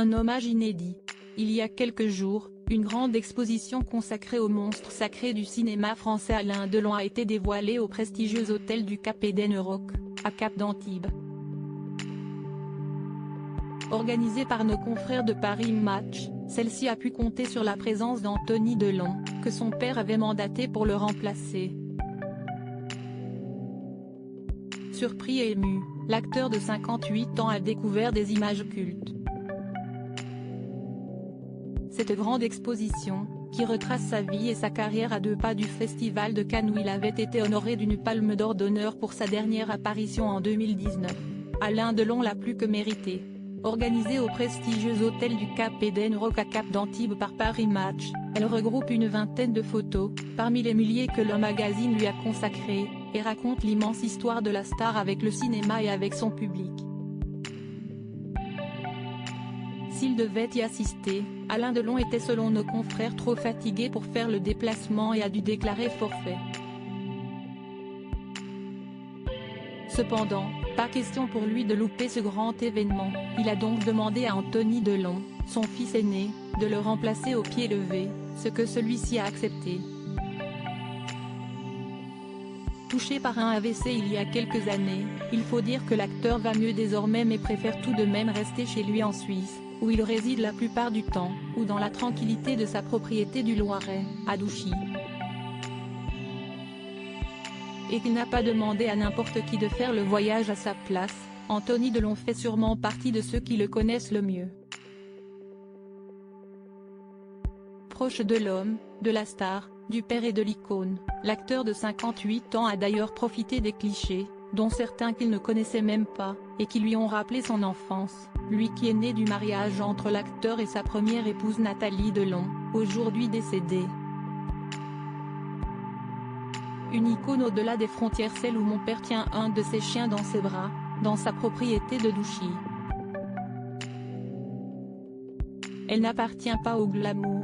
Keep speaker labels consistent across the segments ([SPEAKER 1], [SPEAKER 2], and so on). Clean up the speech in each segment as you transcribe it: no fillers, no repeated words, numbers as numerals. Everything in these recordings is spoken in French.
[SPEAKER 1] Un hommage inédit. Il y a quelques jours, une grande exposition consacrée aux monstres sacrés du cinéma français Alain Delon a été dévoilée au prestigieux hôtel du Cap Eden Rock, à Cap d'Antibes. Organisée par nos confrères de Paris Match, celle-ci a pu compter sur la présence d'Anthony Delon, que son père avait mandaté pour le remplacer. Surpris et ému, l'acteur de 58 ans a découvert des images cultes. Cette grande exposition, qui retrace sa vie et sa carrière à 2 pas du Festival de Cannes où il avait été honoré d'une palme d'or d'honneur pour sa dernière apparition en 2019. Alain Delon l'a plus que mérité. Organisée au prestigieux hôtel du Cap Eden Rock à Cap d'Antibes par Paris Match, elle regroupe une vingtaine de photos, parmi les milliers que le magazine lui a consacrés, et raconte l'immense histoire de la star avec le cinéma et avec son public. S'il devait y assister, Alain Delon était selon nos confrères trop fatigué pour faire le déplacement et a dû déclarer forfait. Cependant, pas question pour lui de louper ce grand événement, il a donc demandé à Anthony Delon, son fils aîné, de le remplacer au pied levé, ce que celui-ci a accepté. Touché par un AVC il y a quelques années, il faut dire que l'acteur va mieux désormais mais préfère tout de même rester chez lui en Suisse, où il réside la plupart du temps, ou dans la tranquillité de sa propriété du Loiret, à Douchy. Et qu'il n'a pas demandé à n'importe qui de faire le voyage à sa place, Anthony Delon fait sûrement partie de ceux qui le connaissent le mieux. Proche de l'homme, de la star, du père et de l'icône, l'acteur de 58 ans a d'ailleurs profité des clichés, dont certains qu'il ne connaissait même pas, et qui lui ont rappelé son enfance, lui qui est né du mariage entre l'acteur et sa première épouse Nathalie Delon, aujourd'hui décédée. Une icône au-delà des frontières, celle où mon père tient un de ses chiens dans ses bras, dans sa propriété de Douchy. Elle n'appartient pas au glamour.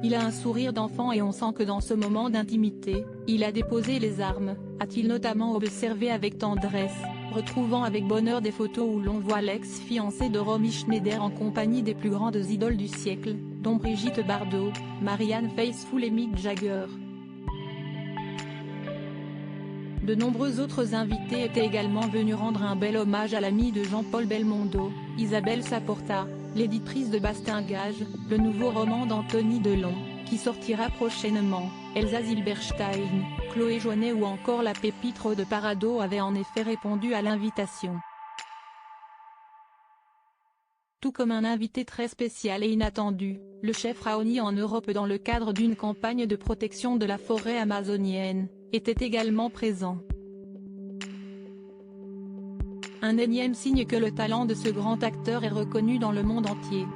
[SPEAKER 1] Il a un sourire d'enfant et on sent que dans ce moment d'intimité, il a déposé les armes, a-t-il notamment observé avec tendresse, retrouvant avec bonheur des photos où l'on voit l'ex-fiancé de Romy Schneider en compagnie des plus grandes idoles du siècle, dont Brigitte Bardot, Marianne Faithfull et Mick Jagger. De nombreux autres invités étaient également venus rendre un bel hommage à l'amie de Jean-Paul Belmondo, Isabelle Saporta, l'éditrice de Bastingage, le nouveau roman d'Anthony Delon, qui sortira prochainement, Elsa Zilberstein, Chloé Joannet ou encore la pépite de Parado avaient en effet répondu à l'invitation. Tout comme un invité très spécial et inattendu, le chef Raoni en Europe dans le cadre d'une campagne de protection de la forêt amazonienne, était également présent. Un énième signe que le talent de ce grand acteur est reconnu dans le monde entier.